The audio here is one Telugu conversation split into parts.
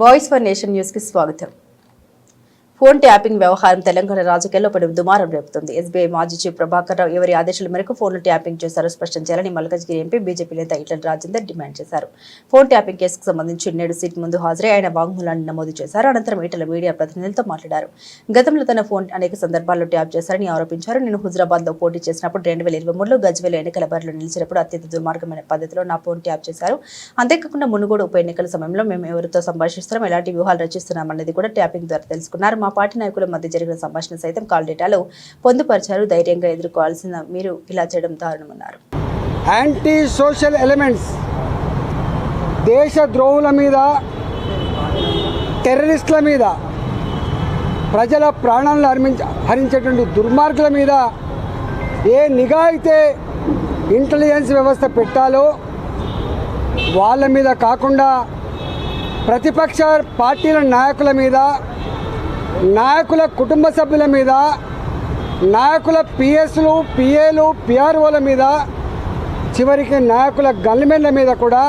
వాయిస్ ఫర్ నేషన్ న్యూస్ కి స్వాగతం. ఫోన్ ట్యాపింగ్ వ్యవహారం తెలంగాణ రాజకీయాల్లో పలు దుమారం రేపుతుంది. ఎస్బీఐ మాజీ చీఫ్ ప్రభాకర్ రావు ఎవరి ఆదేశాల మేరకు ఫోన్లు ట్యాపింగ్ చేశారో స్పష్టం చేయాలని మల్కాజ్గిరి ఎంపీ బీజేపీ నేత ఈటెల రాజేందర్ డిమాండ్ చేశారు. ఫోన్ ట్యాపింగ్ కేసుకు సంబంధించి నేడు సిట్ ముందు హాజరై ఆయన వాంగ్మూలాన్ని నమోదు చేశారు. అనంతరం ఈటెల మీడియా ప్రతినిధులతో మాట్లాడారు. గతంలో తన ఫోన్ అనేక సందర్భాల్లో ట్యాప్ చేశారని ఆరోపించారు. నేను హుజరాబాద్ లో పోటీ చేసినప్పుడు 2023లో గజ్వేల్ ఎన్నికల బరిలో నిలిచినప్పుడు అత్యంత దుర్మార్గమైన పద్ధతిలో నా ఫోన్ ట్యాప్ చేశారు. అంతేకాకుండా మునుగోడు ఉప ఎన్నికల సమయంలో మేము ఎవరితో సంభాషిస్తున్నాం, ఎలాంటి వ్యూహాలు రచిస్తున్నామన్నది కూడా ట్యాపింగ్ ద్వారా తెలుసుకున్నారు. మా పార్టీ నాయకుల మధ్య జరిగిన సంభాషణ సైతం కాల్ డేటాలో పొందుపరిచారు. ధైర్యంగా ఎదుర్కోవాల్సిన మీరు ఇలా చేయడం దారుణమన్నారు. యాంటీ సోషల్ ఎలిమెంట్స్, దేశ ద్రోహుల మీద, టెర్రరిస్టుల మీద, ప్రజల ప్రాణాలను హరించేటువంటి దుర్మార్గుల మీద ఏ నిఘా అయితే ఇంటెలిజెన్స్ వ్యవస్థ పెట్టాలో వాళ్ళ మీద కాకుండా ప్రతిపక్ష పార్టీల నాయకుల మీద, నాయకుల కుటుంబ సభ్యుల మీద, నాయకుల పిఎస్లు, పిఏలు, పిఆర్ఓల మీద, చివరికి నాయకుల గన్మెన్ల మీద కూడా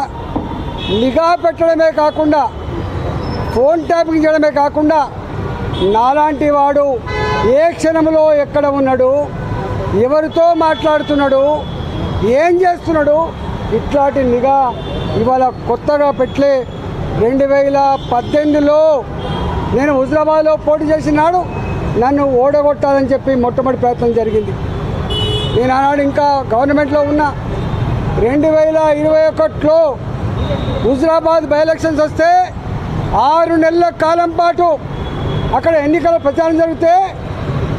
నిఘా పెట్టడమే కాకుండా, ఫోన్ ట్యాపింగ్ చేయడమే కాకుండా నాలాంటి వాడు ఏ క్షణంలో ఎక్కడ ఉన్నాడు, ఎవరితో మాట్లాడుతున్నాడు, ఏం చేస్తున్నాడు, ఇట్లాంటి నిఘా ఇవాళ కొత్తగా పెట్టలే. 2018లో నేను హుజరాబాద్లో పోటీ చేసినాడు నన్ను ఓడగొట్టాలని చెప్పి మొట్టమొదటి ప్రయత్నం జరిగింది. నేను ఆనాడు ఇంకా గవర్నమెంట్లో ఉన్నా. 2021లో హుజరాబాద్ బై ఎలక్షన్స్ వస్తే 6 నెలల కాలం పాటు అక్కడ ఎన్నికల ప్రచారం జరిగితే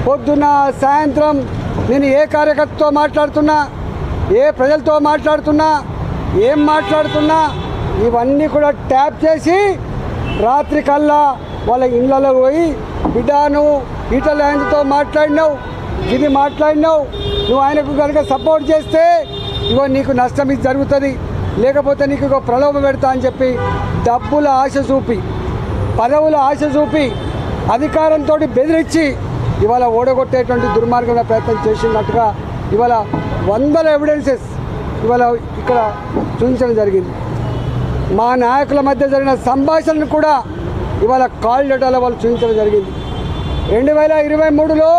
పొద్దున్న సాయంత్రం నేను ఏ కార్యకర్తతో మాట్లాడుతున్నా, ఏ ప్రజలతో మాట్లాడుతున్నా, ఏం మాట్లాడుతున్నా ఇవన్నీ కూడా ట్యాప్ చేసి రాత్రి కల్లా వాళ్ళ ఇళ్ళలో పోయి, బిడ్డ నువ్వు ఈటెల ఆయనతో మాట్లాడినావు, ఇది మాట్లాడినావు, నువ్వు ఆయనకు కనుక సపోర్ట్ చేస్తే ఇగో నీకు నష్టం ఇది జరుగుతుంది, లేకపోతే నీకు ఇగో ప్రలోభ పెడతా అని చెప్పి డబ్బుల ఆశ చూపి, పదవుల ఆశ చూపి, అధికారంతో బెదిరించి ఇవాళ ఓడగొట్టేటువంటి దుర్మార్గమైన ప్రయత్నం చేసినట్టుగా ఇవాళ వందల ఎవిడెన్సెస్ ఇవాళ ఇక్కడ చూపించడం జరిగింది. మా నాయకుల మధ్య జరిగిన సంభాషణను కూడా ఇవాళ కాల్ డేటాలో వాళ్ళు చూపించడం జరిగింది. 2023లో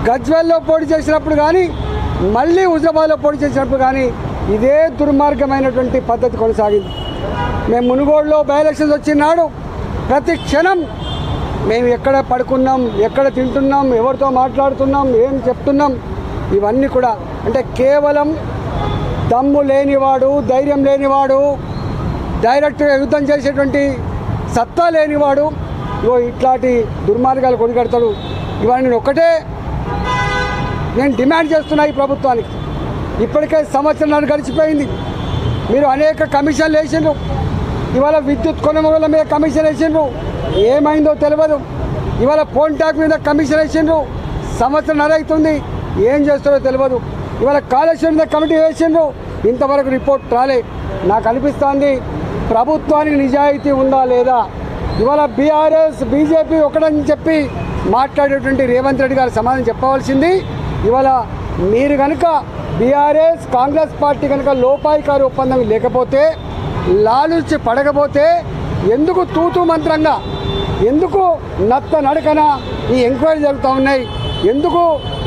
గజ్వేల్లో పోటీ చేసినప్పుడు కానీ, మళ్ళీ హుజరాబాద్లో పోటీ చేసినప్పుడు కానీ ఇదే దుర్మార్గమైనటువంటి పద్ధతి కొనసాగింది. మేము మునుగోడులో బై ఎలక్షన్స్ వచ్చినాడు ప్రతి క్షణం మేము ఎక్కడ పడుకున్నాం, ఎక్కడ తింటున్నాం, ఎవరితో మాట్లాడుతున్నాం, ఏం చెప్తున్నాం, ఇవన్నీ కూడా అంటే కేవలం దమ్ము లేనివాడు, ధైర్యం లేనివాడు, డైరెక్ట్గా యుద్ధం చేసేటువంటి సత్తా లేనివాడు ఇగో ఇట్లాంటి దుర్మార్గాలు కొనిగడతాడు. ఇవాళ నేను డిమాండ్ చేస్తున్నా ఈ ప్రభుత్వానికి. ఇప్పటికే సంవత్సరాలు గడిచిపోయింది. మీరు అనేక కమిషన్లు వేసిండ్రు. ఇవాళ విద్యుత్ కొనుగోళ్ల మీద కమిషన్ వేసిండ్రు, ఏమైందో తెలియదు. ఇవాళ ఫోన్ ట్యాక్ మీద కమిషన్ వేసిండ్రు, సంవత్సరం అవుతుంది, ఏం చేస్తారో తెలియదు. ఇవాళ కాళేశ్వరం మీద కమిటీ వేసిండ్రు, ఇంతవరకు రిపోర్ట్ రాలే. నాకు అనిపిస్తోంది ప్రభుత్వానికి నిజాయితీ ఉందా లేదా. ఇవాళ బీఆర్ఎస్ బీజేపీ ఒకటని చెప్పి మాట్లాడేటువంటి రేవంత్ రెడ్డి గారు సమాధానం చెప్పవలసింది. ఇవాళ మీరు కనుక బీఆర్ఎస్ కాంగ్రెస్ పార్టీ కనుక లోపాయికారి ఒప్పందం లేకపోతే, లాలుచి పడకపోతే ఎందుకు తూతూ మంత్రంగా, ఎందుకు నత్త నడకన ఈ ఎంక్వైరీ జరుగుతూ ఉన్నాయి, ఎందుకు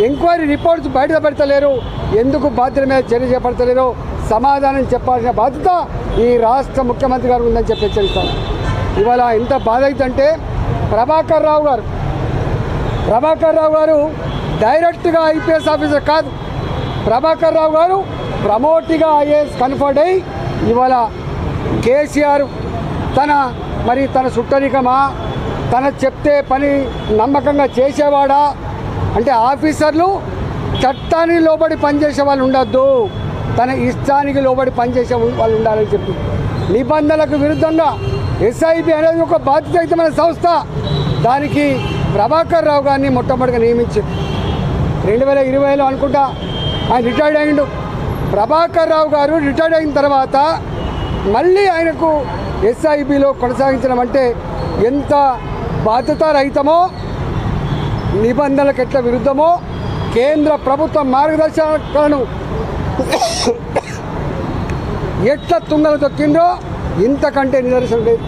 ఎంక్వైరీ రిపోర్ట్స్ బయట పెడతలేరు, ఎందుకు బాధ్యత మీద చర్య చేపడతలేరు, సమాధానం చెప్పాల్సిన బాధ్యత ఈ రాష్ట్ర ముఖ్యమంత్రి గారు ఉందని చెప్పి హెచ్చరిస్తాను. ఇవాళ ఎంత బాధ అవుతుందంటే ప్రభాకర్ రావు గారు డైరెక్ట్గా ఐపీఎస్ ఆఫీసర్ కాదు. ప్రభాకర్ రావు గారు ప్రమోట్గా ఐఏఎస్ కన్ఫర్డ్ అయ్యి ఇవాళ కేసీఆర్ తన సుట్టరికమా, తన చెప్తే పని నమ్మకంగా చేసేవాడా అంటే ఆఫీసర్లు చట్టానికి లోబడి పనిచేసే వాళ్ళు ఉండొద్దు, తన ఇష్టానికి లోబడి పనిచేసే వాళ్ళు ఉండాలని చెప్పి నిబంధనలకు విరుద్ధంగా ఎస్ఐబి అనేది ఒక బాధ్యతాయుతమైన సంస్థ, దానికి ప్రభాకర్ రావు గారిని మొట్టమొదటిగా నియమించారు. 2020లో అనుకుంటా ఆయన రిటైర్డ్ అయ్యిండు. ప్రభాకర్ రావు గారు రిటైర్డ్ అయిన తర్వాత మళ్ళీ ఆయనకు ఎస్ఐబిలో కొనసాగించడం అంటే ఎంత బాధ్యతారహితమో, నిబంధనలకు ఎట్లా విరుద్ధమో, కేంద్ర ప్రభుత్వ మార్గదర్శకాలను ఎట్లా తుంగలు తొక్కిందో ఇంతకంటే నిదర్శనం లేదు.